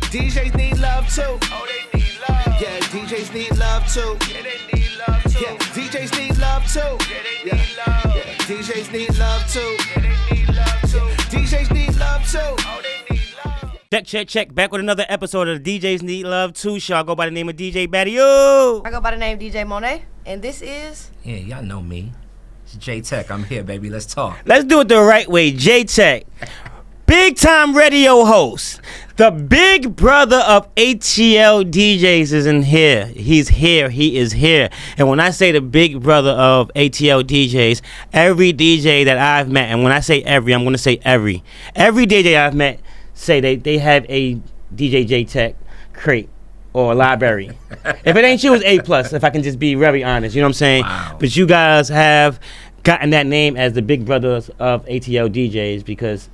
DJs need love too. Oh, they need love. Yeah, DJs need love too. Yeah, they need love too. Yeah, DJs need love too. Yeah, they need love. Yeah, DJs need love too. Yeah, they need love too. DJs need love too. Oh, they need love. Check. Back with another episode of the DJs Need Love Too show. I go by the name of DJ Battio. I go by the name DJ Monae, and this is... Yeah, y'all know me. It's J Tek. I'm here, baby. Let's talk. Let's do it the right way. J Tek, big time radio host. The big brother of ATL DJs is in here. He's here. He is here. And when I say the big brother of ATL DJs, every DJ that I've met, and when I say every, I'm going to say every DJ I've met say they have a DJ J-Tek crate or library. If it ain't you, it's A+, if I can just be very honest. You know what I'm saying? Wow. But you guys have gotten that name as the big brothers of ATL DJs because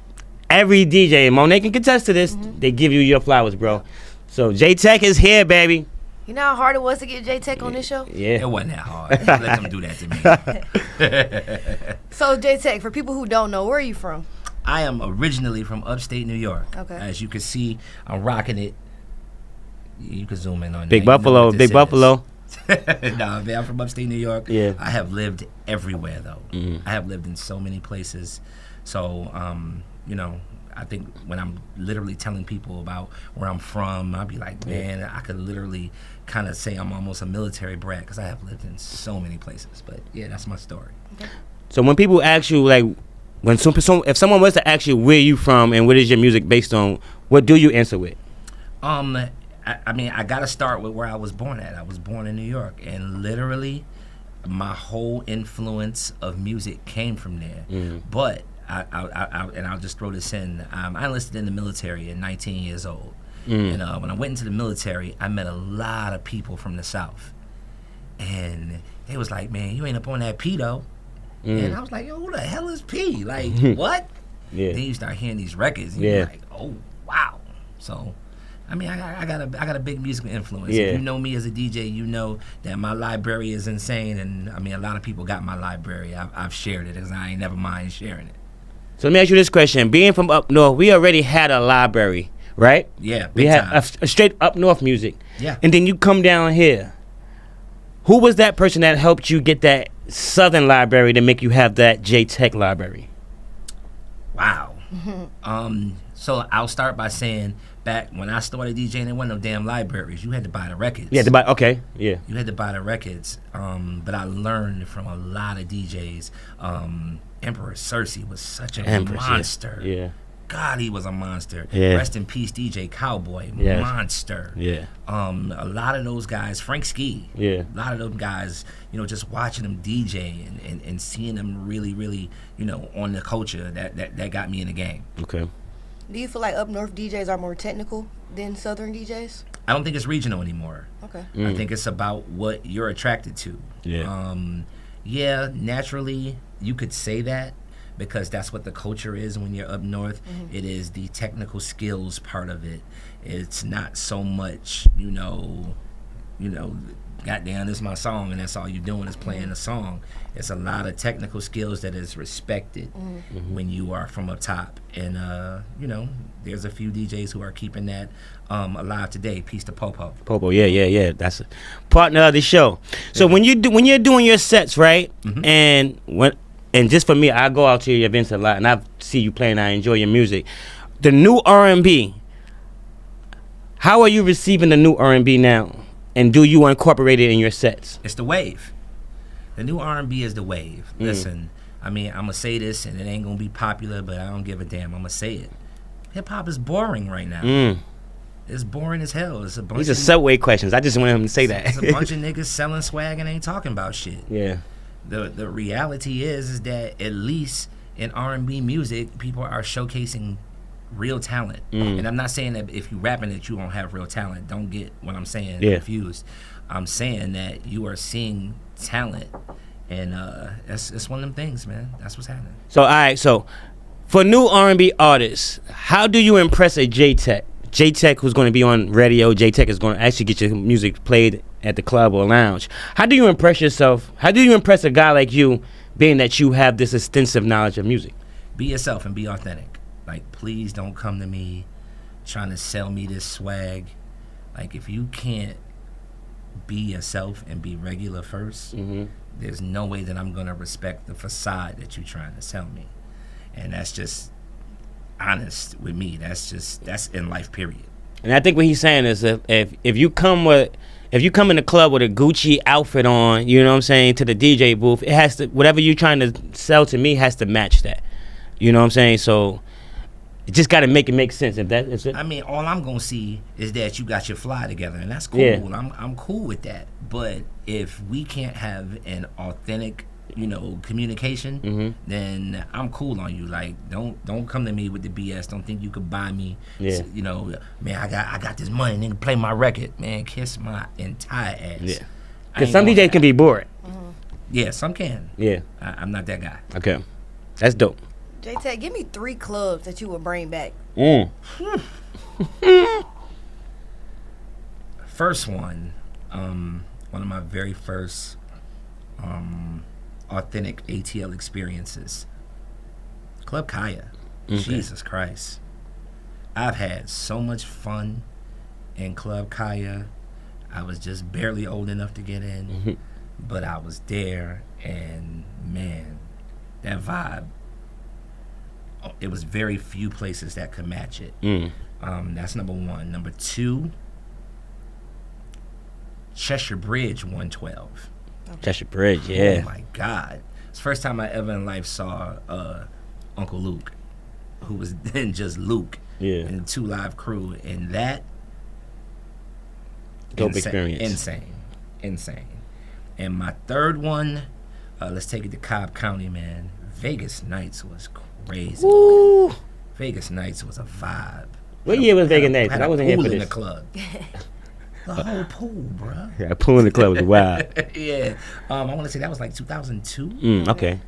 every DJ, Monae can contest to this, they give you your flowers, bro. So J Tek is here, baby. You know how hard it was to get J Tek on this show? Yeah. It wasn't that hard. Let them do that to me. So J Tek, for people who don't know, where are you from? I am originally from upstate New York. Okay. As you can see, I'm rocking it. You can zoom in on Big that. You know Buffalo, what this Big is. Buffalo. Nah, man, I'm from upstate New York. Yeah. I have lived everywhere, though. I have lived in so many places. So, you know, I think when I'm literally telling people about where I'm from, I'll be like, man, I could literally kind of say I'm almost a military brat because I have lived in so many places. But, yeah, that's my story. So when people ask you, like, if someone was to ask you where you from and what is your music based on, what do you answer with? I mean, I got to start with where I was born at. I was born in New York, and literally my whole influence of music came from there. But and I'll just throw this in. I enlisted in the military at 19 years old. And when I went into the military, I met a lot of people from the South. And they was like, man, you ain't up on that P, though. And I was like, yo, who the hell is P? Like, what? Yeah. Then you start hearing these records, and you're like, oh, wow. So, I mean, I got a big musical influence. Yeah. If you know me as a DJ, you know that my library is insane, and I mean, a lot of people got my library. I've shared it because I ain't never mind sharing it. So let me ask you this question. Being from up north, we already had a library, right? Yeah, We big had time. a straight up north music. Yeah. And then you come down here. Who was that person that helped you get that southern library to make you have that J Tek library? Wow. So I'll start by saying, back when I started DJing, there wasn't no damn libraries. You had to buy the records. Yeah, okay, yeah. You had to buy the records. But I learned from a lot of DJs. Emperor Cersei was such a monster. Yeah. God, he was a monster. Yeah. Rest in peace, DJ Cowboy. Yes. Monster. Yeah. A lot of those guys, Frank Ski. Yeah. A lot of those guys, you know, just watching them DJ and seeing them really, really, you know, on the culture, that got me in the game. Okay. Do you feel like up north DJs are more technical than southern DJs? I don't think it's regional anymore. Okay. I think it's about what you're attracted to. Yeah. Yeah, naturally, you could say that because that's what the culture is when you're up north. It is the technical skills part of it. It's not so much, you know, goddamn, this is my song, and that's all you're doing is playing a song. It's a lot of technical skills that is respected when you are from up top. And, you know, there's a few DJs who are keeping that alive today. Peace to Popo. Popo, yeah. That's a partner of the show. So when you're doing your sets, right? And just for me, I go out to your events a lot, and I see you playing. I enjoy your music. The new R&B. How are you receiving the new R&B now? And do you incorporate it in your sets? It's the wave. The new R&B is the wave. Listen, I mean, I'm going to say this, and it ain't going to be popular, but I don't give a damn. I'm going to say it. Hip-hop is boring right now. It's boring as hell. It's a bunch These are subway questions. I just wanted him to say that. It's a bunch of niggas selling swag and ain't talking about shit. Yeah. The reality is that at least in R&B music, people are showcasing real talent. And I'm not saying that if you rapping it, you won't have real talent. Don't get what I'm saying confused. I'm saying that you are seeing talent, and it's one of them things, man. That's what's happening. So, all right. So, for new R&B artists, how do you impress a J Tek? J Tek, who's going to be on radio. J Tek is going to actually get your music played at the club or lounge. How do you impress yourself? How do you impress a guy like you, being that you have this extensive knowledge of music? Be yourself and be authentic. Like, please don't come to me trying to sell me this swag. Like, if you can't be yourself and be regular first, there's no way that I'm gonna respect the facade that you're trying to sell me. And that's just honest with me. That's in life, period. And I think what he's saying is if you come in the club with a Gucci outfit on, you know what I'm saying, to the DJ booth, it has to, whatever you're trying to sell to me has to match that. You know what I'm saying? So you just got to make it make sense. If that is it. I mean, all I'm gonna see is that you got your fly together, and that's cool. Yeah. I'm cool with that. But if we can't have an authentic, communication, then I'm cool on you. Like, don't come to me with the BS. Don't think you could buy me. Yeah. Man, I got this money. Nigga, play my record. Man, kiss my entire ass. Yeah. Because some DJs can be bored. Yeah, some can. Yeah. I'm not that guy. Okay. That's dope. J-Tek, give me 3 clubs that you would bring back. First one of my very first authentic ATL experiences, Club Kaya. Jesus Christ. I've had so much fun in Club Kaya. I was just barely old enough to get in, but I was there, and man, that vibe, it was very few places that could match it. That's number one. Number two, Cheshire Bridge 112. Cheshire Bridge, yeah. Oh my God. It's the first time I ever in life saw Uncle Luke, who was then just Luke, and the 2 Live Crew, and that dope experience. Insane. And my third one, let's take it to Cobb County, man. Vegas Nights was crazy. Woo. Vegas Nights was a vibe. What year was Vegas Nights? I wasn't here for in this. the club. The whole pool, bro. Yeah, pool in the club was wild. Yeah. I want to say that was like 2002. Okay.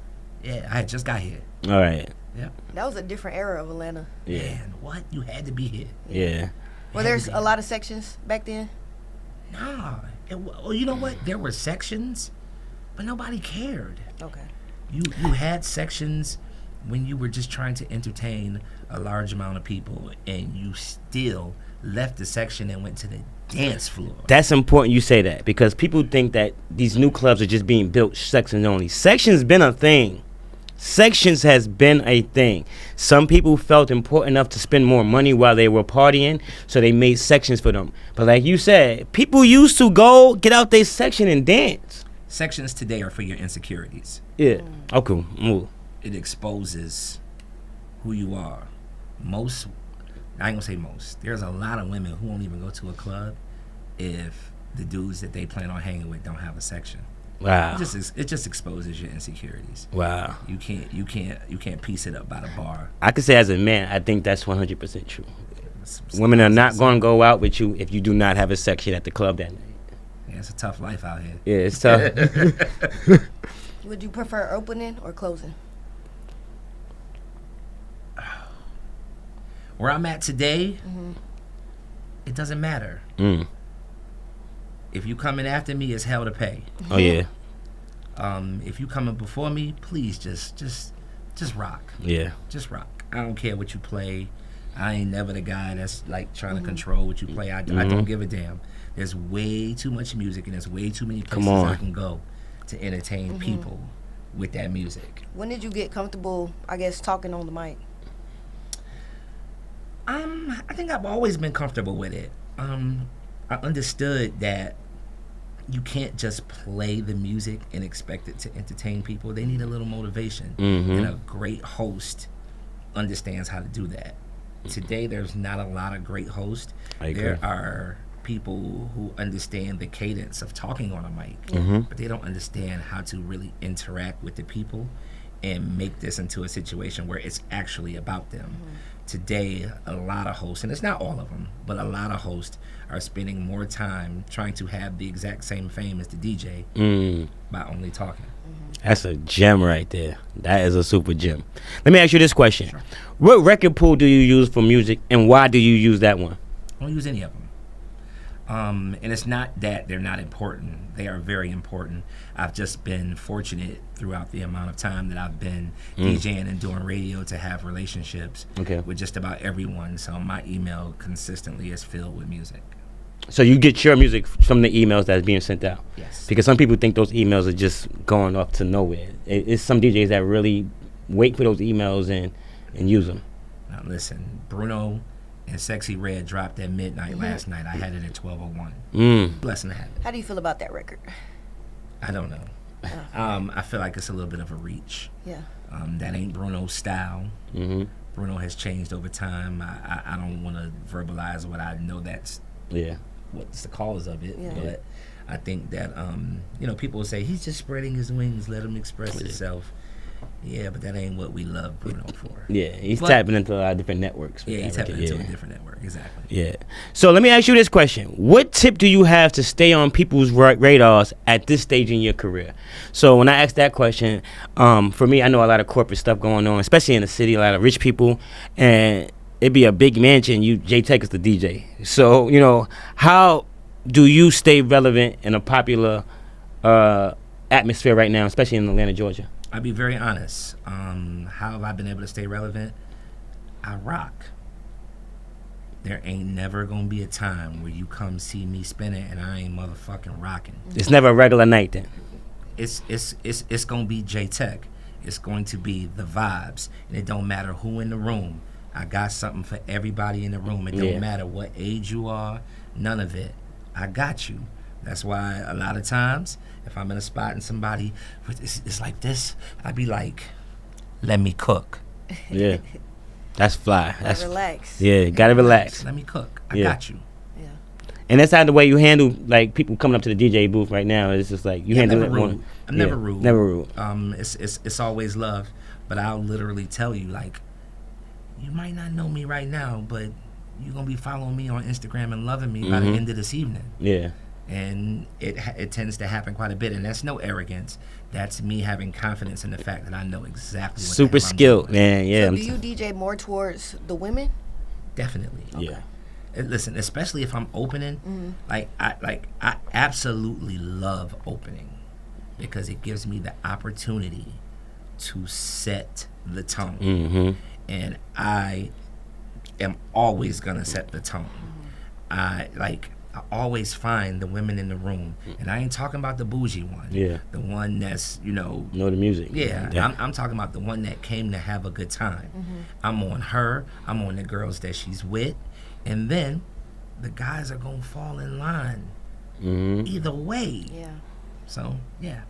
Yeah, I had just got here. All right. Yeah. That was a different era of Atlanta. Yeah. Man, what? You had to be here. Yeah. Well, there's a lot of sections back then. Nah. Well, you know what? There were sections, but nobody cared. Okay. You had sections when you were just trying to entertain a large amount of people, and you still left the section and went to the dance floor. That's important you say that, because people think that these new clubs are just being built sections only. Sections been a thing. Sections has been a thing. Some people felt important enough to spend more money while they were partying, so they made sections for them. But like you said, people used to go get out their section and dance. Sections today are for your insecurities. Yeah. Oh, cool. Move. It exposes who you are. Most, I ain't gonna say most, there's a lot of women who won't even go to a club if the dudes that they plan on hanging with don't have a section. Wow. It just exposes your insecurities. Wow. You can't piece it up by the bar. I could say as a man, I think that's 100% true. Women are not going to go out with you if you do not have a section at the club that night. Yeah, it's a tough life out here. Yeah, it's tough. Would you prefer opening or closing? Where I'm at today, it doesn't matter. If you coming after me, it's hell to pay. Oh yeah. If you coming before me, please just rock. Yeah. Just rock. I don't care what you play. I ain't never the guy that's like trying to control what you play. I don't give a damn. There's way too much music, and there's way too many places I can go to entertain people with that music. When did you get comfortable, I guess, talking on the mic? I think I've always been comfortable with it. I understood that you can't just play the music and expect it to entertain people. They need a little motivation. And a great host understands how to do that. Today, there's not a lot of great hosts. There are people who understand the cadence of talking on a mic, but they don't understand how to really interact with the people and make this into a situation where it's actually about them. Today, a lot of hosts, and it's not all of them, but a lot of hosts are spending more time trying to have the exact same fame as the DJ by only talking. That's a gem right there. That is a super gem. Let me ask you this question. Sure. What record pool do you use for music, and why do you use that one? I don't use any of them. And it's not that they're not important. They are very important. I've just been fortunate throughout the amount of time that I've been DJing and doing radio to have relationships with just about everyone. So my email consistently is filled with music. So you get your music from the emails that's being sent out? Yes. Because some people think those emails are just going off to nowhere. It's some DJs that really wait for those emails and use them. Now listen, Bruno and Sexy Red dropped at midnight last night. I had it at 12:01. Blessing to have it. How do you feel about that record? I don't know. I feel like it's a little bit of a reach. Yeah. That ain't Bruno's style. Bruno has changed over time. I don't want to verbalize what I know that's what's the cause of it. But I think that people will say he's just spreading his wings, let him express himself. Yeah, but that ain't what we love Bruno for. Yeah, he's tapping into a lot of different networks. Yeah, he's tapping into a different network, exactly. Yeah. So let me ask you this question. What tip do you have to stay on people's radars at this stage in your career? So when I ask that question, for me, I know a lot of corporate stuff going on, especially in the city, a lot of rich people, and it'd be a big mansion. Jay Tek is the DJ. So, how do you stay relevant in a popular atmosphere right now, especially in Atlanta, Georgia? I'll be very honest. How have I been able to stay relevant? I rock. There ain't never gonna be a time where you come see me spinning and I ain't motherfucking rocking. It's never a regular night then. It's gonna be Jay Tek. It's going to be the vibes, and it don't matter who in the room. I got something for everybody in the room. It don't matter what age you are. None of it. I got you. That's why a lot of times, if I'm in a spot and somebody, it's like this, I'd be like, let me cook. Yeah. That's fly. That's relax. Yeah, gotta relax. Let me cook. I got you. Yeah. And that's how the way you handle like people coming up to the DJ booth right now. It's just like you handle it. I'm never rude. Never rude. It's always love. But I'll literally tell you, like, you might not know me right now, but you're gonna be following me on Instagram and loving me by the end of this evening. Yeah. And it tends to happen quite a bit, and that's no arrogance. That's me having confidence in the fact that I know exactly what super skilled, man. Yeah. So do you DJ more towards the women? Definitely. Okay. Yeah. And listen, especially if I'm opening, I absolutely love opening because it gives me the opportunity to set the tone, and I am always gonna set the tone. I always find the women in the room, and I ain't talking about the bougie one. Yeah. The one that's, know the music. Yeah. I'm talking about the one that came to have a good time. I'm on her. I'm on the girls that she's with, and then the guys are gonna fall in line. Either way. Yeah. So yeah.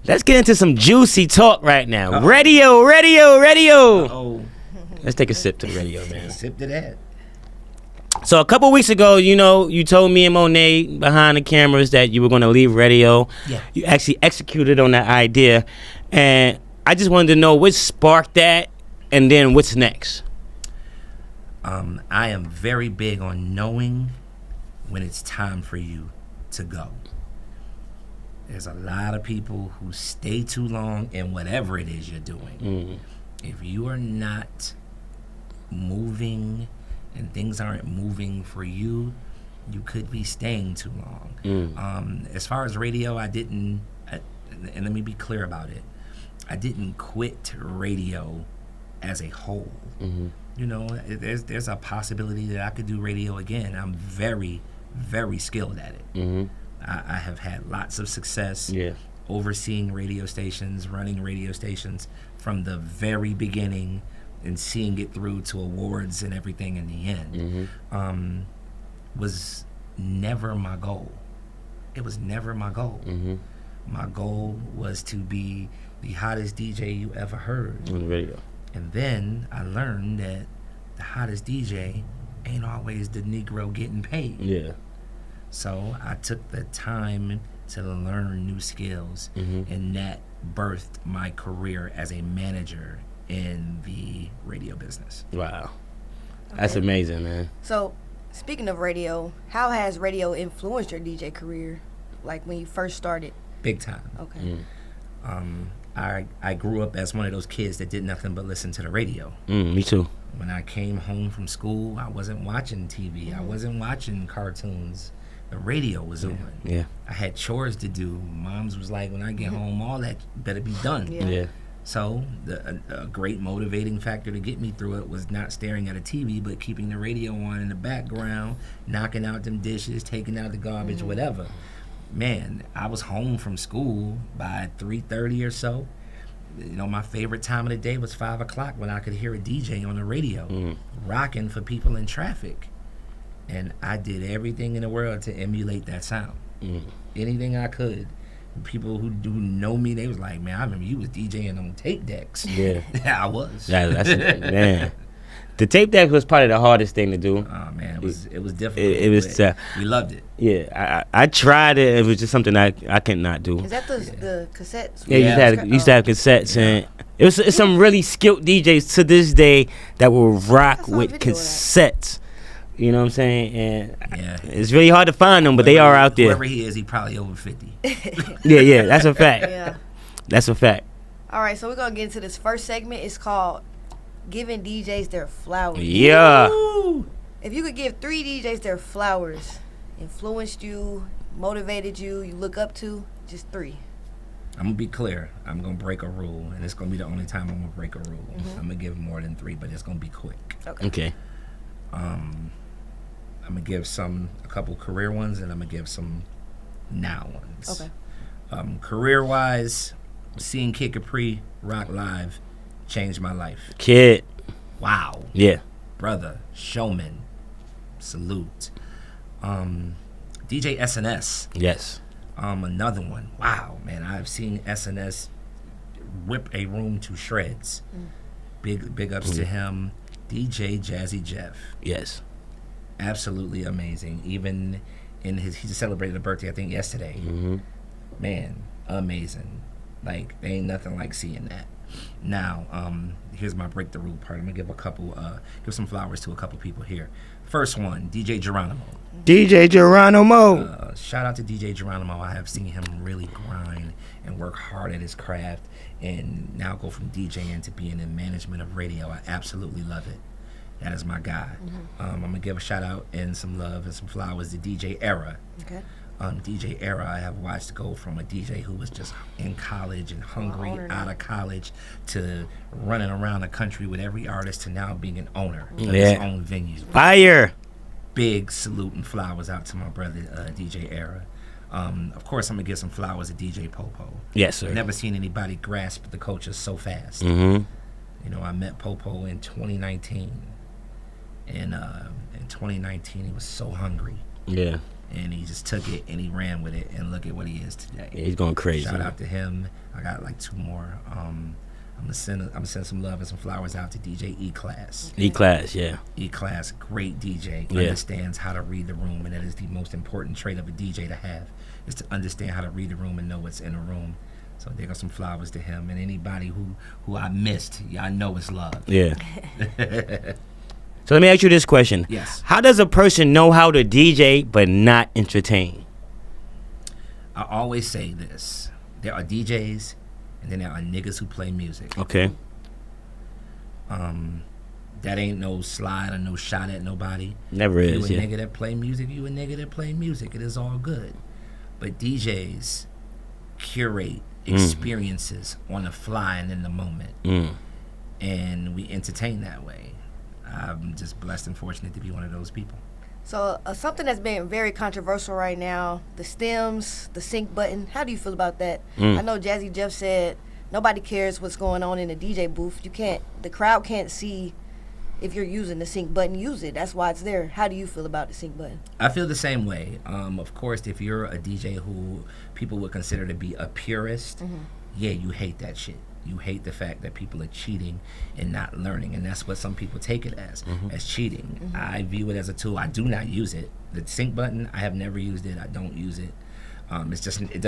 Let's get into some juicy talk right now. Uh-oh. Radio. Oh. Let's take a sip to the radio, man. Sip to that. So a couple weeks ago, you told me and Monae behind the cameras that you were going to leave radio. Yeah. You actually executed on that idea. And I just wanted to know what sparked that and then what's next. I am very big on knowing when it's time for you to go. There's a lot of people who stay too long in whatever it is you're doing. If you are not moving and things aren't moving for you, you could be staying too long. As far as radio, and let me be clear about it, I didn't quit radio as a whole. There's a possibility that I could do radio again. I'm very, very skilled at it. I have had lots of success overseeing radio stations, running radio stations from the very beginning, and seeing it through to awards and everything in the end. Was never my goal. It was never my goal. My goal was to be the hottest DJ you ever heard on the radio. And then I learned that the hottest DJ ain't always the Negro getting paid. Yeah. So I took the time to learn new skills, and that birthed my career as a manager in the radio business. Wow. That's amazing, man. So, speaking of radio, how has radio influenced your DJ career, like when you first started? Big time. Okay. I grew up as one of those kids that did nothing but listen to the radio. Me too. When I came home from school, I wasn't watching TV. I wasn't watching cartoons. the radio was on. Yeah. I had chores to do. Mom's was like, when I get home, all that better be done. Yeah. So a great motivating factor to get me through it was not staring at a TV, but keeping the radio on in the background, knocking out them dishes, taking out the garbage, whatever. Man, I was home from school by 3:30 or so. You know, my favorite time of the day was 5 o'clock when I could hear a DJ on the radio rocking for people in traffic. And I did everything in the world to emulate that sound. Anything I could. People who know me, they was like, man, I remember you was DJing on tape decks. Yeah. I was. That's man. The tape deck was probably the hardest thing to do. Oh man, it was difficult. It was. We loved it. Yeah, I tried it. It was just something I could not do. Is that the cassettes? Yeah, you used to have cassettes, and it's some really skilled DJs to this day that will rock with cassettes. You know what I'm saying? And it's really hard to find them, but they are out there. Whoever he is, he probably over 50. Yeah, that's a fact. Yeah. That's a fact. All right, so we're gonna get into this first segment. It's called Giving DJs Their Flowers. Yeah. Woo! If you could give 3 DJs their flowers, influenced you, motivated you, you look up to, just 3. I'm gonna be clear. I'm gonna break a rule, and it's gonna be the only time I'm gonna break a rule. I'm gonna give more than 3, but it's gonna be quick. Okay. I'm gonna give a couple career ones, and I'm gonna give some now ones. Okay. Career wise, seeing Kid Capri rock live changed my life. Kid. Wow. Yeah. Brother, showman, salute. DJ SNS. Yes. Another one. Wow, man, I've seen SNS whip a room to shreds. Big ups to him. DJ Jazzy Jeff. Yes. Absolutely amazing. Even in he just celebrated a birthday, I think, yesterday. Man, amazing. Like, there ain't nothing like seeing that. Now, here's my break the rule part. I'm gonna give some flowers to a couple people here. First one, DJ Geronimo. DJ Geronimo. Shout out to DJ Geronimo. I have seen him really grind and work hard at his craft, and now go from DJing to being in management of radio. I absolutely love it. That is my guy. I'm gonna give a shout out and some love and some flowers to DJ Era. Okay. DJ Era, I have watched go from a DJ who was just in college and hungry out of college to running around the country with every artist to now being an owner of his own venues. Fire. Big salute and flowers out to my brother DJ Era. Of course, I'm gonna give some flowers to DJ Popo. Yes, sir. I've never seen anybody grasp the culture so fast. Mm-hmm. You know, I met Popo in 2019, and in 2019 he was so hungry. Yeah. And he just took it and he ran with it, and look at what he is today. Yeah, he's going crazy. Shout out to him. I got like 2 more. I'm gonna send some love and some flowers out to DJ E-Class. E-Class, yeah. E-Class, great DJ. Yeah. Understands how to read the room, and that is the most important trait of a DJ to have, is to understand how to read the room and know what's in a room. So there go some flowers to him, and anybody who I missed, I know it's love. Yeah. So let me ask you this question. Yes. How does a person know how to DJ but not entertain? I always say this. There are DJs, and then there are niggas who play music. Okay. That ain't no slide or no shot at nobody. Never is, You a yeah. nigga that play music, you a nigga that play music. It is all good. But DJs curate experiences on the fly and in the moment. And we entertain that way. I'm just blessed and fortunate to be one of those people. So something that's been very controversial right now, the stems, the sync button. How do you feel about that? I know Jazzy Jeff said nobody cares what's going on in the DJ booth. The crowd can't see if you're using the sync button. Use it. That's why it's there. How do you feel about the sync button? I feel the same way. Of course, if you're a DJ who people would consider to be a purist, yeah, you hate that shit. You hate the fact that people are cheating and not learning, and that's what some people take it as cheating. I view it as a tool. I do not use it. The sync button, I have never used it. I don't use it. It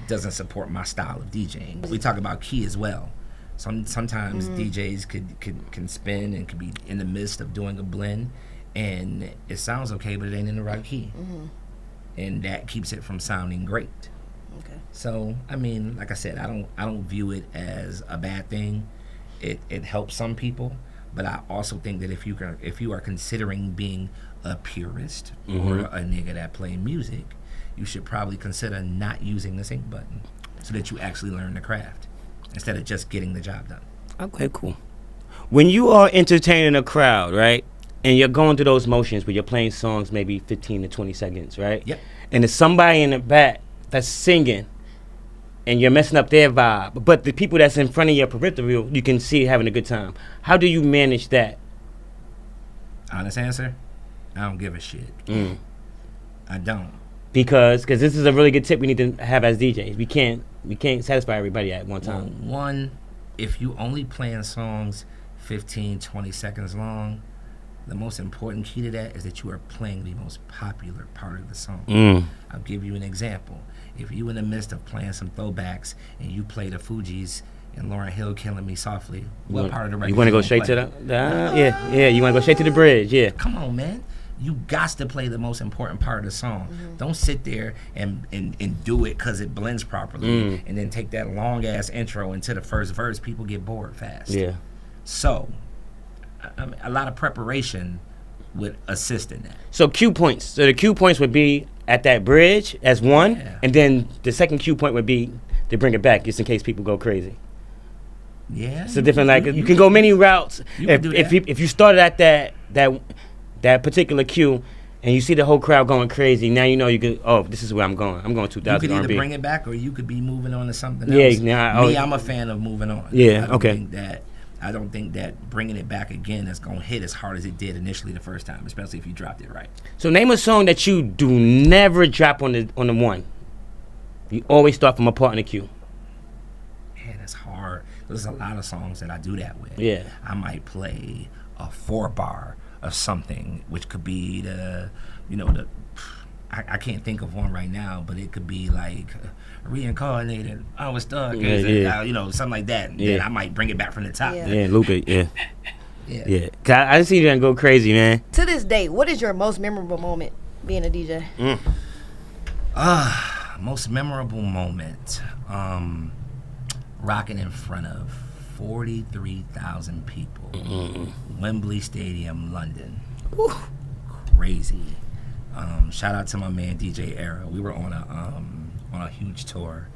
doesn't support my style of DJing. We talk about key as well. Sometimes DJs can spin and can be in the midst of doing a blend, and it sounds okay, but it ain't in the right key, and that keeps it from sounding great. Okay. So, I mean, like I said, I don't view it as a bad thing. It helps some people, but I also think that if you are considering being a purist or a nigga that play music, you should probably consider not using the sync button so that you actually learn the craft instead of just getting the job done. Okay, cool. When you are entertaining a crowd, right, and you're going through those motions where you're playing songs maybe 15 to 20 seconds, right? Yep. And there's somebody in the back that's singing and you're messing up their vibe, but the people that's in front of your peripheral, you can see having a good time. How do you manage that? Honest answer, I don't give a shit. I don't. Because this is a really good tip we need to have as DJs. We can't satisfy everybody at one time. Well, one, if you only playing songs 15, 20 seconds long, the most important key to that is that you are playing the most popular part of the song. I'll give you an example. If you in the midst of playing some throwbacks and you play the Fugees and Lauryn Hill Killing Me Softly, what part of the record you want to go straight to the yeah, you want to go straight to the bridge, yeah. Come on, man. You got to play the most important part of the song. Don't sit there and do it because it blends properly and then take that long ass intro into the first verse. People get bored fast. Yeah. So a lot of preparation would assist in that. So cue points. So the cue points would be at that bridge as one, and then the second cue point would be to bring it back just in case people go crazy. Yeah. It's a different you can go many routes. If you started at that particular cue and you see the whole crowd going crazy, now you know you can. Oh, this is where I'm going. I'm going 2000 You could either R&B. bring it back or you could be moving on to something Yeah, else. I'm a fan of moving on. Yeah, I don't think that bringing it back again is going to hit as hard as it did initially the first time, especially if you dropped it right. So name a song that you do never drop on the one. You always start from a part in the cue. Man, that's hard. There's a lot of songs that I do that with. Yeah. I might play a 4-bar of something, which could be I can't think of one right now, but it could be like Reincarnated, I was stuck, something like that. And then I might bring it back from the top. Yeah, loop it, yeah. Cause I see you go crazy, man. To this day, what is your most memorable moment being a DJ? Most memorable moment, rocking in front of 43,000 people, Wembley Stadium, London. Woo. Crazy. Shout out to my man DJ Era. We were on a huge tour,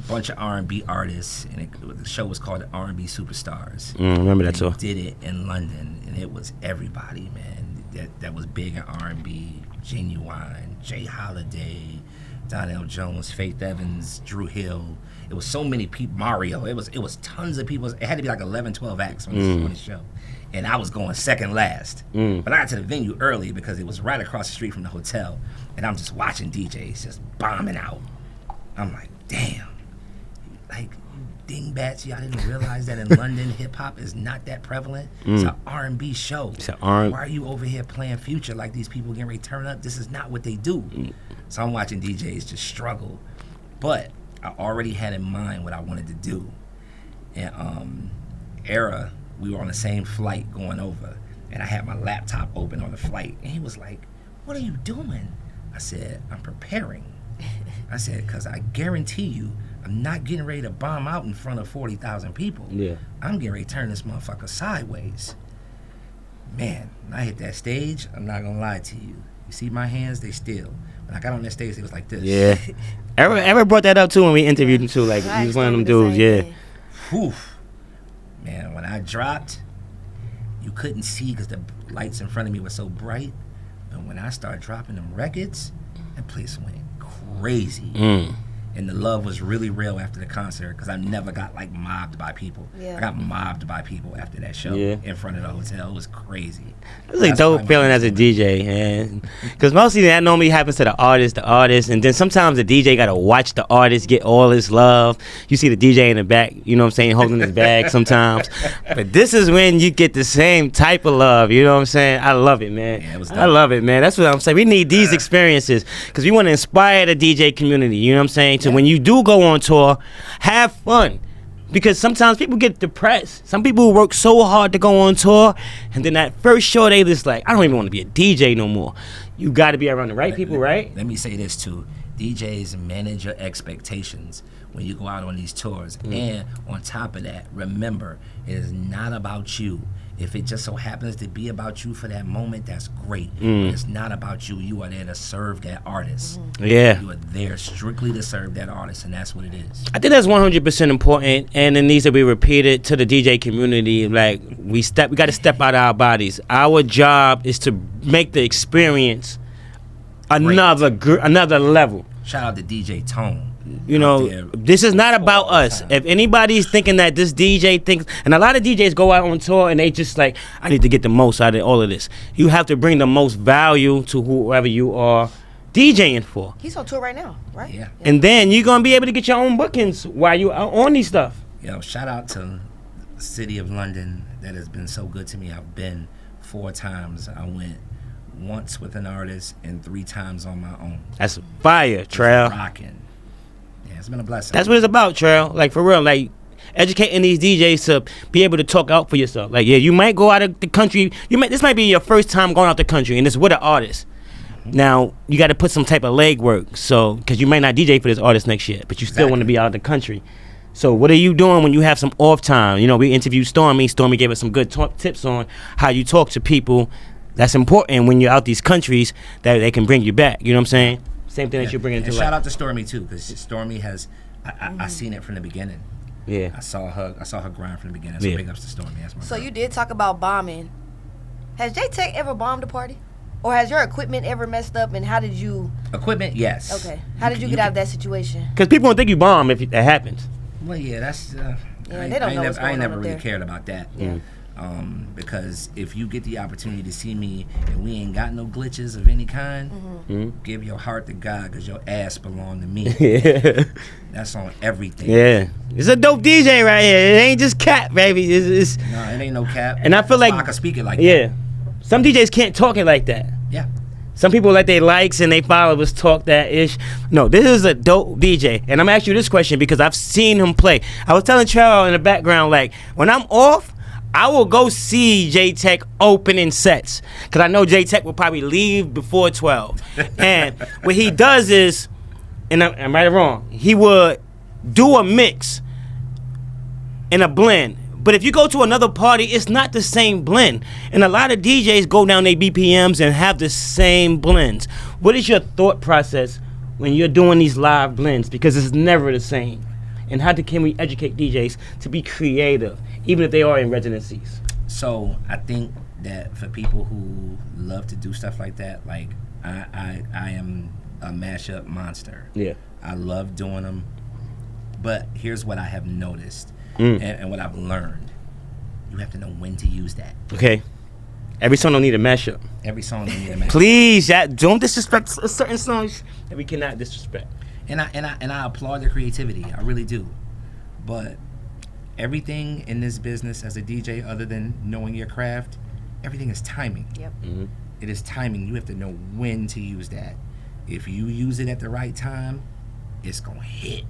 bunch of R&B artists, and the show was called the R&B Superstars. Remember that tour? Did it in London, and it was everybody, man. That was big in R&B. Genuine, Jay Holiday, Donnell Jones, Faith Evans, Drew Hill. It was so many people. Mario. It was tons of people. It had to be like 11, 12 acts on this show. And I was going second last. But I got to the venue early because it was right across the street from the hotel. And I'm just watching DJs just bombing out. I'm like, damn. Like, dingbats, y'all didn't realize that in London, hip-hop is not that prevalent. It's an R&B show. Why are you over here playing Future like these people getting ready to turn up? This is not what they do. So I'm watching DJs just struggle. But I already had in mind what I wanted to do. And Era, we were on the same flight going over, and I had my laptop open on the flight, and he was like, "What are you doing?" I said, "I'm preparing." I said, "Because I guarantee you, I'm not getting ready to bomb out in front of 40,000 people. Yeah. I'm getting ready to turn this motherfucker sideways." Man, when I hit that stage, I'm not going to lie to you. You see my hands? They still. When I got on that stage, it was like this. Yeah. Ever brought that up, too, when we interviewed him, too? Like, he was one of them dudes, yeah. Whew. Man, when I dropped, you couldn't see because the lights in front of me were so bright. And when I started dropping them records, that place went crazy. And the love was really real after the concert because I never got like mobbed by people. Yeah. I got mobbed by people after that show in front of the hotel. It was crazy. It was a dope feeling as a DJ, man. Because mostly that normally happens to the artist, and then sometimes the DJ got to watch the artist get all his love. You see the DJ in the back, you know what I'm saying, holding his bag sometimes. But this is when you get the same type of love, you know what I'm saying? I love it, man. Yeah, it was dope. I love it, man. That's what I'm saying. We need these experiences because we want to inspire the DJ community, you know what I'm saying? So when you do go on tour, have fun. Because sometimes people get depressed. Some people work so hard to go on tour, and then that first show they just like, I don't even want to be a DJ no more. You got to be around the right people, right? Let me say this too. DJs manage your expectations when you go out on these tours. And on top of that, remember, it is not about you. If it just so happens to be about you for that moment, that's great. But it's not about you. You are there to serve that artist. Yeah. You are there strictly to serve that artist, and that's what it is. I think that's 100% important, and it needs to be repeated to the DJ community. Like we got to step out of our bodies. Our job is to make the experience another level. Shout out to DJ Tone. You know, this is not about us. If anybody's thinking that this DJ thinks, and a lot of DJs go out on tour and they just like, I need to get the most out of all of this. You have to bring the most value to whoever you are DJing for. He's on tour right now, right? Yeah. And then you're gonna be able to get your own bookings while you are on these stuff. Yo, shout out to the city of London that has been so good to me. I've been 4 times. I went once with an artist and 3 times on my own. That's fire, Trail. Rocking. Yeah, it's been a blessing. That's what it's about, Trail. Like for real, like educating these DJs to be able to talk out for yourself. Like, yeah, you might go out of the country. This might be your first time going out the country, and it's with an artist. Now you got to put some type of legwork, so because you might not DJ for this artist next year, but you still want to be out of the country. So what are you doing when you have some off time? You know, we interviewed Stormy. Stormy gave us some good tips on how you talk to people. That's important when you're out these countries, that they can bring you back. You know what I'm saying? Same thing that you're bringing to life. Shout out to Stormy too, because Stormy has I seen it from the beginning. Yeah, I saw her grind from the beginning. So big ups to Stormy. That's my girl. You did talk about bombing. Has Jay Tek ever bombed a party? Or has your equipment ever messed up, and how did you... Equipment, yes. Okay. How did you get out of that situation? Because people don't think you bomb if that happens. Well, yeah, that's... they don't know what's going I ain't on never up really there. cared about that. Yeah. Because if you get the opportunity to see me and we ain't got no glitches of any kind, give your heart to God, because your ass belong to me. Yeah. That's on everything. Yeah. It's a dope DJ right here. It ain't just cap, baby. It's No, it ain't no cap. And I feel That's like... why I can speak it like yeah. that. Some DJs can't talk it like that. Yeah. Some people let their likes and they followers talk that ish. No, this is a dope DJ. And I'm asking you this question because I've seen him play. I was telling Trevor in the background, like, when I'm off, I will go see Jay Tek opening sets. Because I know Jay Tek will probably leave before 12. And what he does is, and I'm right or wrong, he would do a mix in a blend. But if you go to another party, it's not the same blend. And a lot of DJs go down their BPMs and have the same blends. What is your thought process when you're doing these live blends? Because it's never the same. And can we educate DJs to be creative, even if they are in residencies? So I think that for people who love to do stuff like that, like I am a mashup monster. Yeah. I love doing them. But here's what I have noticed. And what I've learned, you have to know when to use that. Okay. Every song don't need a mashup. Every song don't need a mashup. Please, don't disrespect certain songs that we cannot disrespect. And I applaud the creativity. I really do. But everything in this business as a DJ, other than knowing your craft, everything is timing. Yep. It is timing. You have to know when to use that. If you use it at the right time, it's gonna hit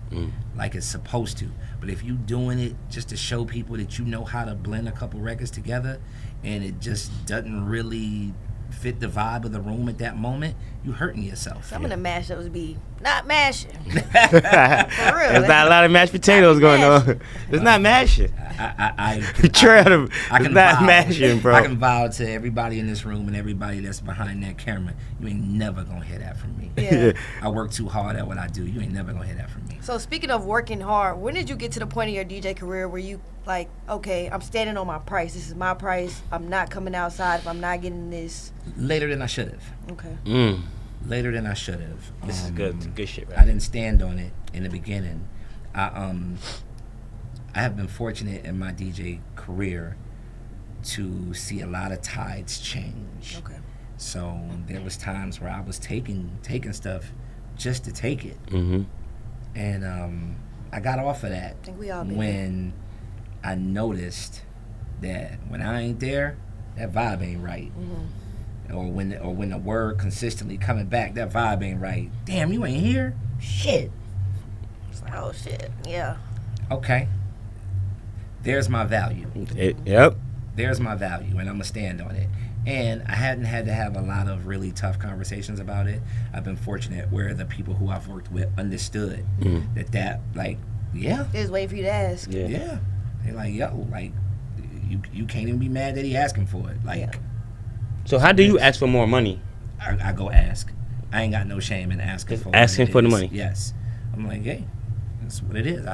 like it's supposed to. But if you doing it just to show people that you know how to blend a couple records together and it just doesn't really fit the vibe of the room at that moment, you hurting yourself. Some of the mashups be not mashing. For real. There's not a lot of mashed potatoes going on. It's not mashing. It's not mashing, bro. I can vow to everybody in this room and everybody that's behind that camera, you ain't never gonna hear that from me. Yeah. I work too hard at what I do. You ain't never gonna hear that from me. So speaking of working hard, when did you get to the point in your DJ career where you like, okay, I'm standing on my price. This is my price. I'm not coming outside if I'm not getting this. Later than I should have. Okay. Later than I should have. This is good shit, right? I didn't stand on it in the beginning. I have been fortunate in my DJ career to see a lot of tides change. Okay. So there was times where I was taking stuff just to take it. And I got off of that I think we all been when I noticed that when I ain't there, that vibe ain't right. Or when the word consistently coming back, that vibe ain't right. Damn, you ain't here? Shit. It's like, oh shit, yeah. Okay. There's my value. Yep. There's my value, and I'm gonna stand on it. And I hadn't had to have a lot of really tough conversations about it. I've been fortunate where the people who I've worked with understood that like, yeah. They was waiting for you to ask. Yeah. They're like, yo, like, you can't even be mad that he asking for it. Like, So how do you ask for more money? I go ask. I ain't got no shame in asking for asking what it for the is. money. Yes, I'm like, hey, that's what it is.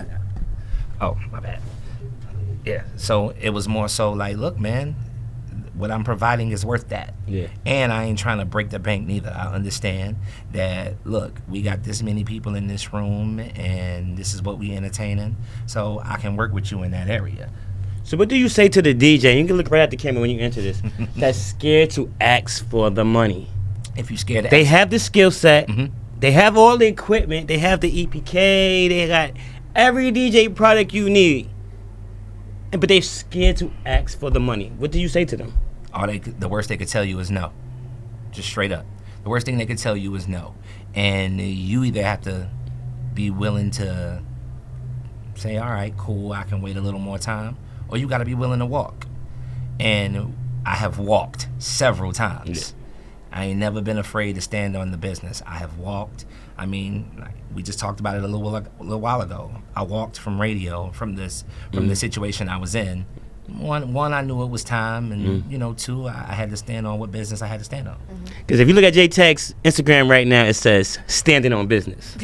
Oh, my bad. Yeah. So it was more so like, look, man, what I'm providing is worth that. Yeah. And I ain't trying to break the bank neither. I understand that, look, we got this many people in this room and this is what we entertaining. So I can work with you in that area. So what do you say to the DJ? You can look right at the camera when you enter this. That's scared to ask for the money. If you scared to They ask, have the skill set. Mhm. They have all the equipment. They have the EPK. They got every DJ product you need. But they're scared to ask for the money. What do you say to them? the worst they could tell you is no. Just straight up. The worst thing they could tell you is no. And you either have to be willing to say, all right, cool, I can wait a little more time, or you got to be willing to walk. And I have walked several times. I ain't never been afraid to stand on the business. I have walked. I mean, like, we just talked about it a little while ago. I walked from radio, from the situation I was in. One, I knew it was time, and you know, two, I had to stand on what business I had to stand on. Because if you look at Jay Tek's Instagram right now, it says standing on business.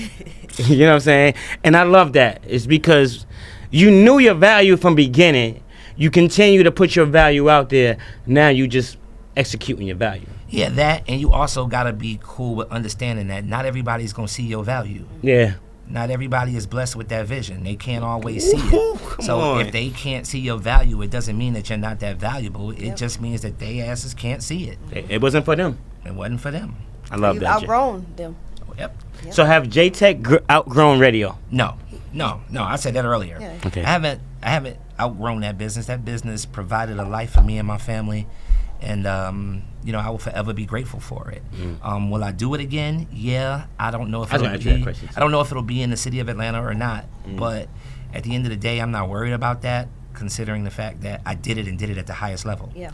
You know what I'm saying? And I love that. It's because you knew your value from beginning. You continue to put your value out there. Now you just executing your value. Yeah, that, and you also got to be cool with understanding that not everybody's going to see your value. Yeah. Not everybody is blessed with that vision. They can't always see it. So on. if they can't see your value, it doesn't mean that you're not that valuable. It just means that they asses can't see it. It wasn't for them. It wasn't for them. I love You've that. Jay. outgrown them. Yep. So have Jay Tek outgrown radio? No. I said that earlier. Yeah. Okay. I haven't outgrown that business. That business provided a life for me and my family, and you know, I will forever be grateful for it. Will I do it again? Yeah. I don't know if I was it'll gonna ask you that be. question, too. I don't know if it'll be in the city of Atlanta or not. But at the end of the day, I'm not worried about that, considering the fact that I did it and did it at the highest level. Yeah.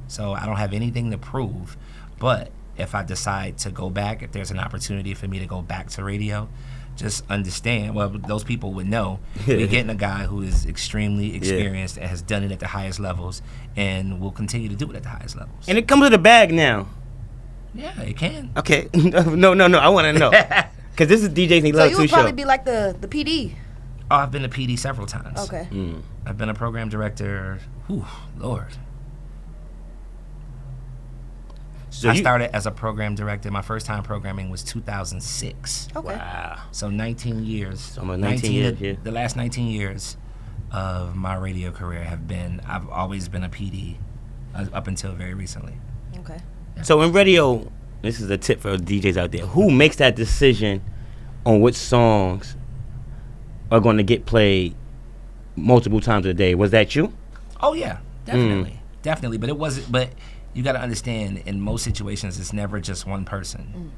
So I don't have anything to prove. But if I decide to go back, if there's an opportunity for me to go back to radio, just understand, well, those people would know we're getting a guy who is extremely experienced and has done it at the highest levels and will continue to do it at the highest levels. And it comes with a bag now. Yeah, it can. Okay. No. I want to know. Because this is DJ's Need So Love you 2 would show. probably be like the PD. Oh, I've been a PD several times. Okay. I've been a program director. Whew, Lord. So I you- started as a program director. My first time programming was 2006. Okay. Wow. So 19 years. Almost 19 years, yeah. The last 19 years of my radio career have been, I've always been a PD up until very recently. Okay. So in radio, this is a tip for DJs out there. Who makes that decision on which songs are going to get played multiple times a day? Was that you? Oh yeah, definitely. Definitely. But it wasn't, but you got to understand, in most situations, it's never just one person.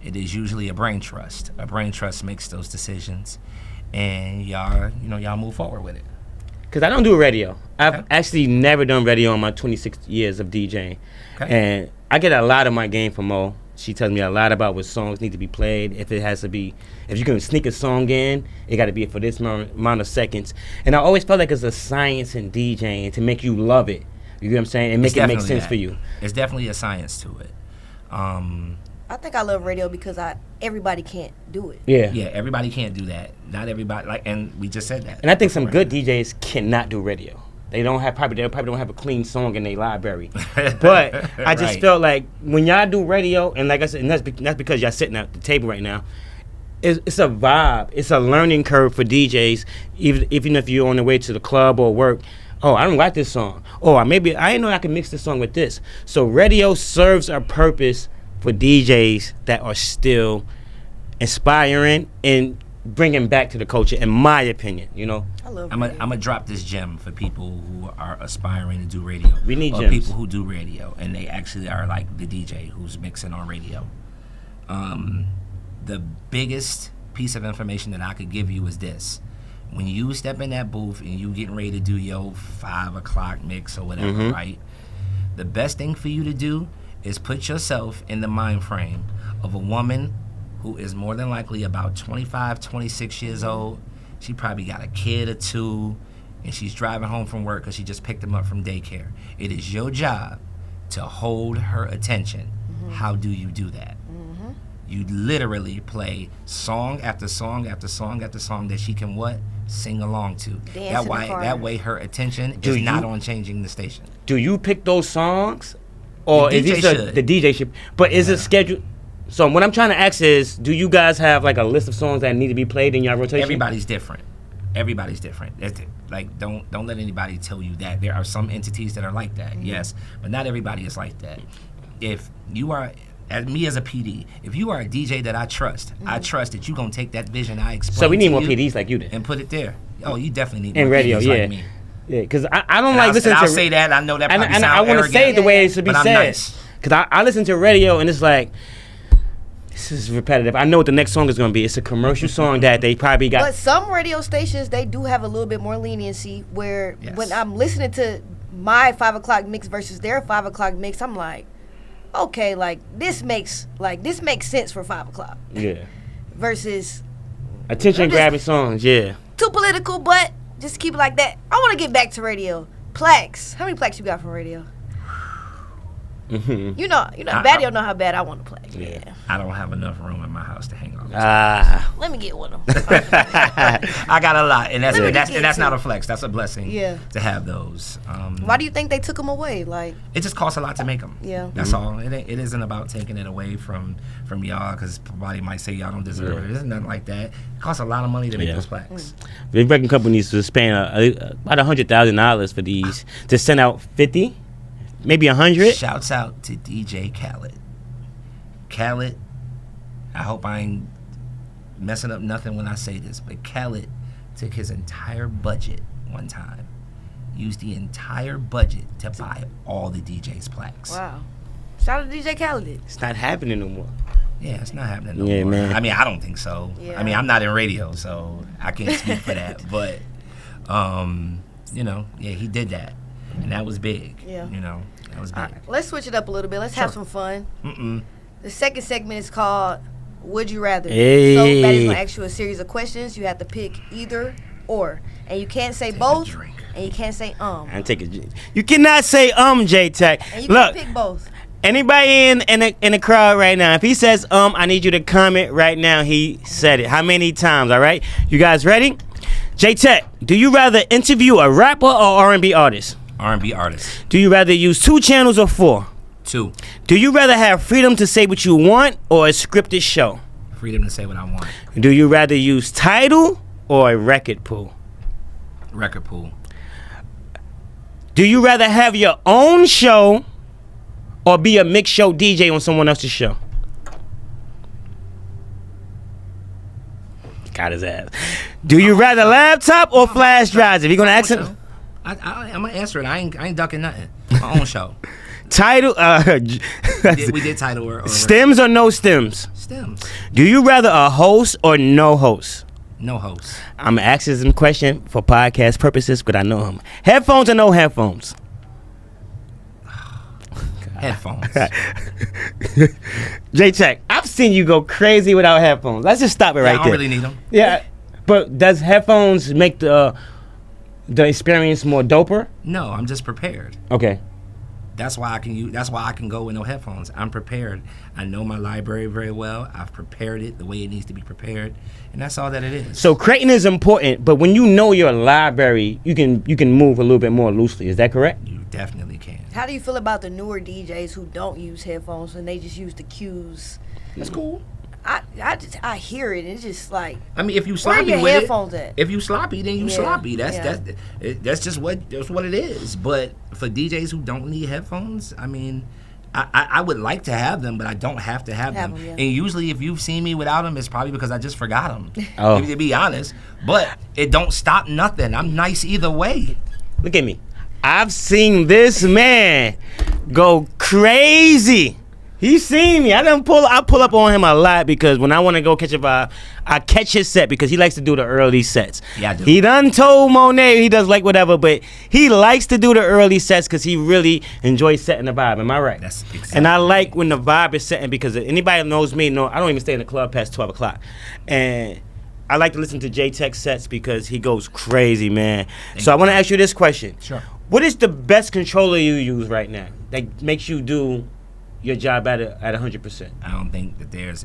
It is usually a brain trust. A brain trust makes those decisions, and y'all move forward with it. Because I don't do radio. I've Okay. actually never done radio in my 26 years of DJing. Okay. And I get a lot of my game from Mo. She tells me a lot about what songs need to be played. If you can sneak a song in, it got to be for this amount of seconds. And I always felt like it's a science in DJing to make you love it. You know what I'm saying? And make it make sense for you. It's definitely a science to it. I think I love radio because everybody can't do it. Yeah. Yeah, everybody can't do that. Not everybody, and we just said that. And I think some good DJs cannot do radio. They probably don't have a clean song in their library. But I just Right. felt like when y'all do radio, and like I said, and that's because y'all sitting at the table right now, it's a vibe. It's a learning curve for DJs, even if you're on the way to the club or work. Oh, I don't like this song. Oh, maybe I didn't know I could mix this song with this. So radio serves a purpose for DJs that are still inspiring and bringing back to the culture, in my opinion. You know, I love I'm radio. gonna drop this gem for people who are aspiring to do radio. We need or gems. people who do radio, and they actually are like the DJ who's mixing on radio. The biggest piece of information that I could give you is this: when you step in that booth and you getting ready to do your 5 o'clock mix or whatever, right? The best thing for you to do is put yourself in the mind frame of a woman who is more than likely about 25, 26 years old. She probably got a kid or two, and she's driving home from work because she just picked him up from daycare. It is your job to hold her attention. How do you do that? You literally play song after song after song after song that she can what? Sing along to. That way her attention is not on changing the station. Do you pick those songs? Or The is DJ this should. the DJ should? But is it scheduled? So what I'm trying to ask is, do you guys have like a list of songs that need to be played in your rotation? Everybody's different. Everybody's different. Like don't let anybody tell you that. There are some entities that are like that, yes, but not everybody is like that. If you are, as me as a PD, if you are a DJ that I trust that you're gonna take that vision I explained. So we need to more you PDs like you then. and put it there. Oh, you definitely need In more radio, PDs yeah. like me. Yeah, because I don't And like listening to. I'll say that. I know that probably and I sound want to arrogant, say it the way it should be but I'm said. nice. Because I listen to radio and it's like, this is repetitive. I know what the next song is going to be. It's a commercial song that they probably got. But some radio stations, they do have a little bit more leniency where Yes. when I'm listening to my 5 o'clock mix versus their 5 o'clock mix, I'm like, okay, like this makes sense for 5 o'clock Yeah. versus Attention grabbing songs, yeah. too political, but just keep it like that. I want to get back to radio. Plaques. How many plaques you got from radio? You know, Battio know how bad I want to play. Yeah. I don't have enough room in my house to hang on. Let me get one of them. I got a lot, and Let me that's get two. not a flex. That's a blessing. Yeah. To have those. Why do you think they took them away? Like, It just costs a lot to make them. Yeah. That's all. It isn't about taking it away from y'all, because somebody might say y'all don't deserve it. It's nothing like that. It costs a lot of money to make those plaques. The record companies to spend about $100,000 for these to send out 50, maybe 100. Shouts out to DJ Khaled. Khaled, I hope I ain't messing up nothing when I say this, but Khaled took his entire budget one time, used the entire budget to buy all the DJ's plaques. wow. Shout out to DJ Khaled. It's not happening no more. Yeah, it's not happening no Yeah, more. man. I mean, I don't think so. Yeah. I mean, I'm not in radio, so I can't speak for that. But, he did that, and that was big. Yeah. That was big. All right, let's switch it up a little bit. Let's have some fun. The second segment is called Would You Rather. Hey. So Batty's going to ask you a series of questions. You have to pick either or. And you can't say both. drink. And you can't say I take it. You cannot say J Tech. And you Look, can pick both. anybody in the crowd right now, if he says I need you to comment right now. He said it. How many times? All right, you guys ready? J Tech, do you rather interview a rapper or R&B artist? R&B artist. Do you rather use 2 channels or 4? 2, Do you rather have freedom to say what you want or a scripted show? freedom to say what I want. Do you rather use Tidal or a record pool? Record pool. Do you rather have your own show or be a mixed show DJ on someone else's show? Got his ass. Do you rather laptop or flash drives? If you're gonna ask him, I'm gonna answer it. I ain't ducking nothing. My own show. Tidal. We did title or Stems or no stems? stems. Do you rather a host or no host? No host. I'm asking him question for podcast purposes, but I know him. Headphones or no headphones? Headphones. J Tech, I've seen you go crazy without headphones. Let's just stop it right I don't there. really need them. Yeah, but does headphones make the experience more doper? No, I'm just prepared. Okay. That's why I can go with no headphones. I'm prepared. I know my library very well. I've prepared it the way it needs to be prepared, and that's all that it is. So creating is important, but when you know your library, you can move a little bit more loosely. Is that correct? You definitely can. How do you feel about the newer DJs who don't use headphones and they just use the cues? That's cool. I hear it. And it's just like, I mean, if you where are sloppy your with headphones it, at? if you sloppy, then you Yeah, sloppy. yeah. That's just what it is. But for DJs who don't need headphones, I mean, I would like to have them, but I don't have to have them. Yeah. And usually, if you've seen me without them, it's probably because I just forgot them. Oh. To be honest, but it don't stop nothing. I'm nice either way. Look at me. I've seen this man go crazy. He's seen me. I pull up on him a lot because when I want to go catch a vibe, I catch his set because he likes to do the early sets. Yeah, I do. He done told Monae he does like whatever, but he likes to do the early sets because he really enjoys setting the vibe. Am I right? That's exactly. And I like when the vibe is setting because anybody who knows me, I don't even stay in the club past 12 o'clock. And I like to listen to Jay Tek sets because he goes crazy, man. So I want to ask you this question. Sure. What is the best controller you use right now that makes you do your job at 100%? I don't think that there's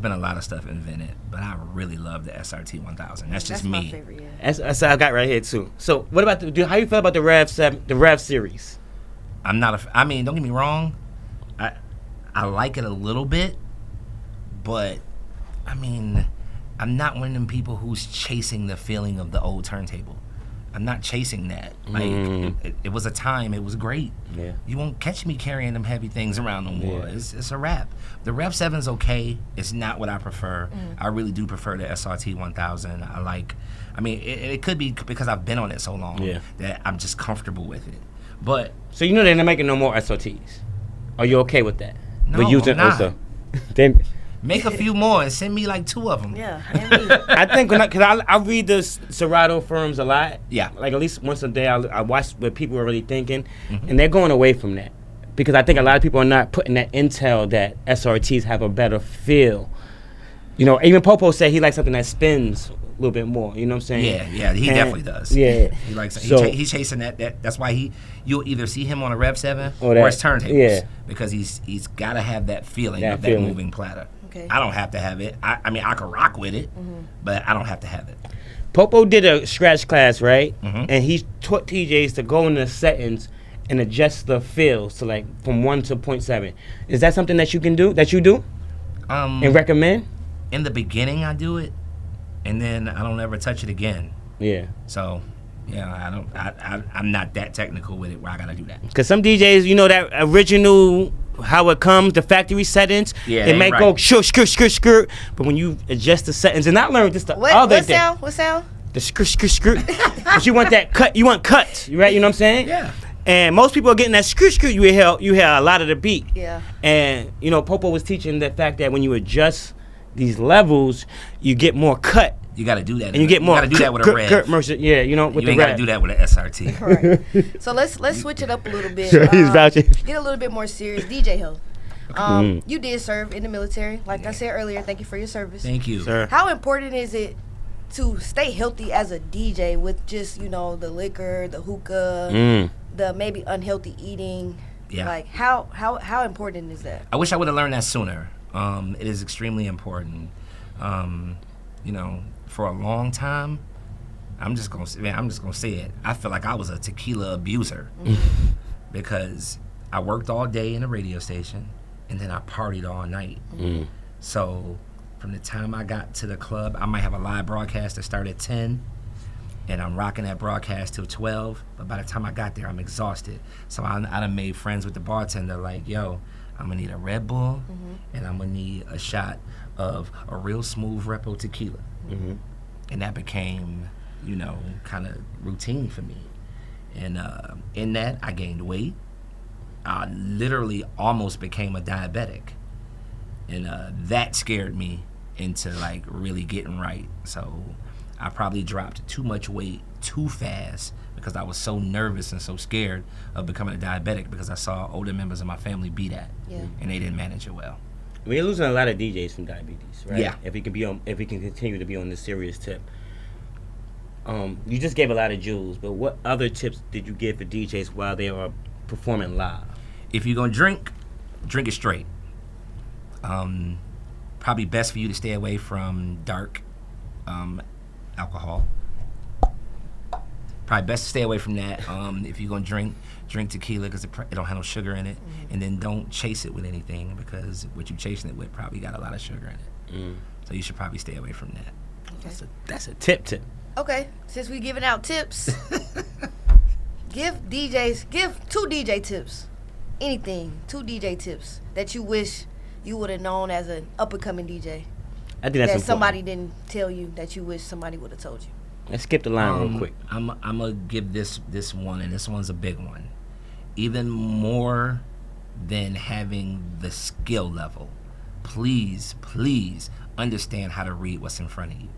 been a lot of stuff invented, but I really love the SRT 1000. That's just That's me. my favorite, yeah. That's I got right here too. So what about how you feel about the Rev 7, the Rev series? I'm not I mean, don't get me wrong. I like it a little bit, but I mean, I'm not one of them people who's chasing the feeling of the old turntable. I'm not chasing that. Like it was a time. It was great. Yeah. You won't catch me carrying them heavy things around no more. Yeah. It's a wrap. The Rev 7's okay. It's not what I prefer. I really do prefer the SRT 1000. I mean, it could be because I've been on it so long that I'm just comfortable with it. But So you know they're not making no more SRTs. Are you okay with that? No, But using I'm not. also. Then make a few more and send me like 2 of them. Yeah, and me. I think because I read the Serato firms a lot. Yeah. Like at least once a day I watch what people are really thinking, and they're going away from that because I think a lot of people are not putting that intel that SRTs have a better feel. You know, even Popo said he likes something that spins a little bit more. You know what I'm saying? Yeah, he definitely does. Yeah. He likes So- he's chasing that. That's why you'll either see him on a Rev 7 Or or that, his turntables. yeah. Because he's got to have that feeling That of feeling. that moving platter. Okay. I don't have to have it. I mean, I can rock with it, but I don't have to have it. Popo did a scratch class, right? Mhm. And he taught TJs to go in the settings and adjust the fills to like from 1 to 0.7. Is that something that you can do? That you do and recommend? In the beginning, I do it, and then I don't ever touch it again. Yeah. So, yeah, I'm not that technical with it where I gotta do that. Because some DJs, you know, that original, how it comes, the factory settings, Yeah, it they might right. go skirt, but when you adjust the settings, and I learned this the What other day. sound? What sound? The skirt. But you want that cut, you want cuts, right? You know what I'm saying? Yeah. And most people are getting that skirt, you hear a lot of the beat. Yeah. And, you know, Popo was teaching the fact that when you adjust these levels, you get more cut. You gotta do that. And you get more gotta do that with a Rev. Yeah, you know, with You the ain't gotta Rev. do that with an SRT. Right. So let's switch it up a little bit. Sure, he's vouching. Get a little bit more serious. DJ Hill. You did serve in the military. Like I said earlier, thank you for your service. Thank you. Sir. How important is it to stay healthy as a DJ with just, you know, the liquor, the hookah, the maybe unhealthy eating? Yeah. Like how important is that? I wish I would have learned that sooner. It is extremely important. You know, for a long time, I'm just gonna say it. I feel like I was a tequila abuser because I worked all day in a radio station and then I partied all night. So from the time I got to the club, I might have a live broadcast that started at 10 and I'm rocking that broadcast till 12. But by the time I got there, I'm exhausted. So I done made friends with the bartender like, yo, I'm gonna need a Red Bull and I'm gonna need a shot of a real smooth Repo tequila. And that became, you know, kind of routine for me. And in that, I gained weight. I literally almost became a diabetic. And that scared me into like really getting right. So I probably dropped too much weight too fast because I was so nervous and so scared of becoming a diabetic because I saw older members of my family be that. Yeah. And they didn't manage it well. We're losing a lot of DJs from diabetes, right? Yeah. If we can continue to be on this serious tip. You just gave a lot of jewels, but what other tips did you give for DJs while they are performing live? If you're gonna drink it straight. Probably best for you to stay away from dark alcohol. Probably best to stay away from that. If you're gonna drink tequila because it don't have no sugar in it, and then don't chase it with anything because what you're chasing it with probably got a lot of sugar in it. So you should probably stay away from that. That's a tip. Okay, since we giving out tips, give two DJ tips. Anything, 2 DJ tips that you wish you would have known as an up-and-coming DJ. I think that's that important. somebody didn't tell you that you wish somebody would have told you. Let's skip the line real quick. I'm gonna give this one, and this one's a big one. Even more than having the skill level, please understand how to read what's in front of you.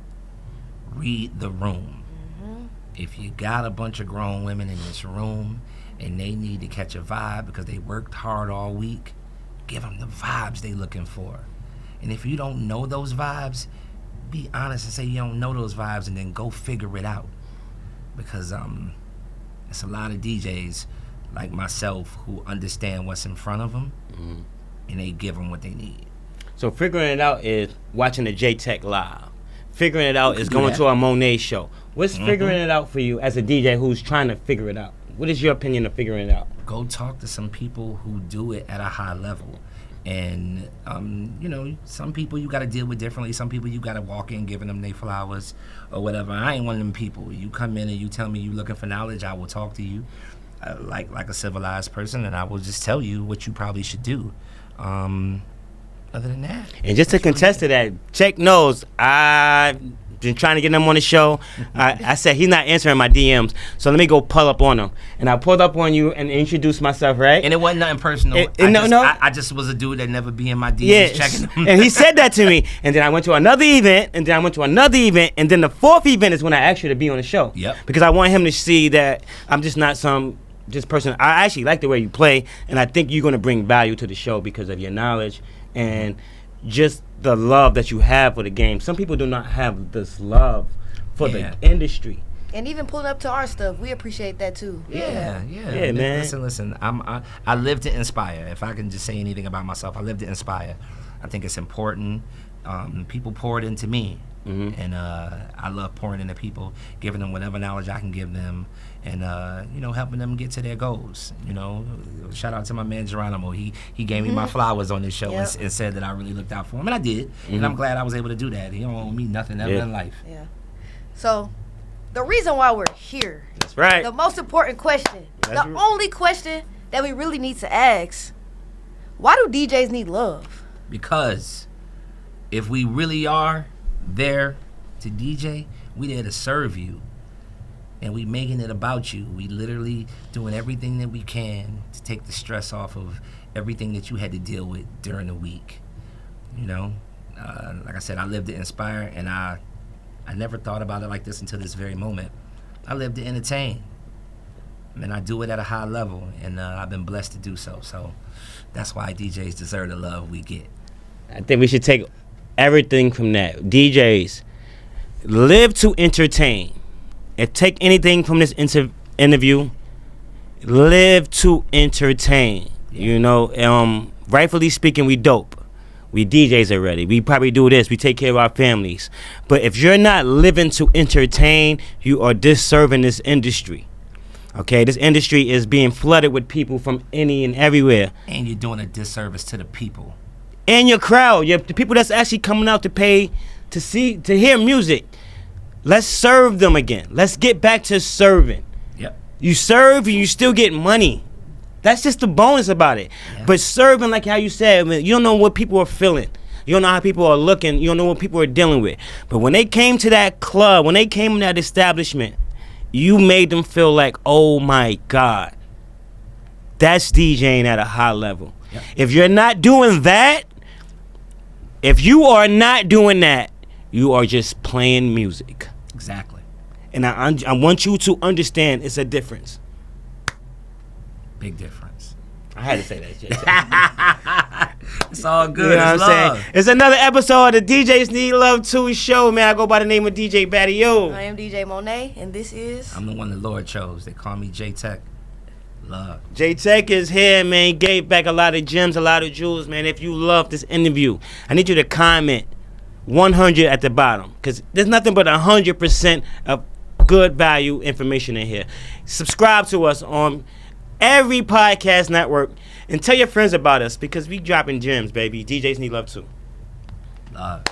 Read the room. If you got a bunch of grown women in this room and they need to catch a vibe because they worked hard all week, give them the vibes they looking for. And if you don't know those vibes, be honest and say you don't know those vibes, and then go figure it out. Because it's a lot of DJs like myself who understand what's in front of them, and they give them what they need. So figuring it out is watching the JAY TEK live. Figuring it out is going that. to a Monae show. What's figuring it out for you as a DJ who's trying to figure it out? What is your opinion of figuring it out? Go talk to some people who do it at a high level. And, you know, some people you got to deal with differently. Some people you got to walk in giving them their flowers or whatever. I ain't one of them people. You come in and you tell me you looking for knowledge, I will talk to you like a civilized person, and I will just tell you what you probably should do. Other than that. And just to contest to that, Check knows I've been trying to get him on the show. I said he's not answering my DMs, so let me go pull up on him. And I pulled up on you and introduced myself, right? And it wasn't nothing personal. I just was a dude that never be in my DMs checking them. And he said that to me. And then I went to another event, and then I went to another event, and then the fourth event is when I asked you to be on the show. Yep. Because I want him to see that I'm just not this person. I actually like the way you play, and I think you're going to bring value to the show because of your knowledge and just the love that you have for the game. Some people do not have this love for the industry. And even pulling up to our stuff, we appreciate that too. Yeah, man. Listen. I live to inspire. If I can just say anything about myself, I live to inspire. I think it's important. People pour it into me, and I love pouring into people, giving them whatever knowledge I can give them, and you know, helping them get to their goals. You know, shout out to my man Geronimo. He gave me my flowers on this show and said that I really looked out for him, and I did. And I'm glad I was able to do that. He don't owe me nothing ever in life. Yeah. So, the reason why we're here. That's right. The most important question. Only question that we really need to ask. Why do DJs need love? Because if we really are there to DJ, we there to serve you. And we making it about you. We literally doing everything that we can to take the stress off of everything that you had to deal with during the week. You know, like I said, I live to inspire, and I never thought about it like this until this very moment. I live to entertain, and I do it at a high level, and I've been blessed to do so. So that's why DJs deserve the love we get. I think we should take everything from that. DJs live to entertain. If take anything from this interview, live to entertain. You know, rightfully speaking, we dope. We DJs already. We probably do this. We take care of our families. But if you're not living to entertain, you are disserving this industry. Okay, this industry is being flooded with people from any and everywhere. And you're doing a disservice to the people. And your crowd, the people that's actually coming out to pay to hear music. Let's serve them again. Let's get back to serving. Yep. You serve and you still get money. That's just the bonus about it. Yeah. But serving, like how you said, you don't know what people are feeling. You don't know how people are looking. You don't know what people are dealing with. But when they came to that club, when they came to that establishment, you made them feel like, oh my God, that's DJing at a high level. Yep. If you're not doing that, if you are not doing that, you are just playing music. Exactly. And I want you to understand it's a difference. Big difference. I had to say that shit. It's all good. You know it's what I'm love. saying? It's another episode of the DJs Need Love 2 show, man. I go by the name of DJ Battio. I am DJ Monae, and this is... I'm the one the Lord chose. They call me JAY TEK. Love. JAY TEK is here, man. He gave back a lot of gems, a lot of jewels, man. If you love this interview, I need you to comment 100 at the bottom, because there's nothing but 100% of good value information in here. Subscribe to us on every podcast network and tell your friends about us, because we dropping gems, baby. DJs need love too. Love.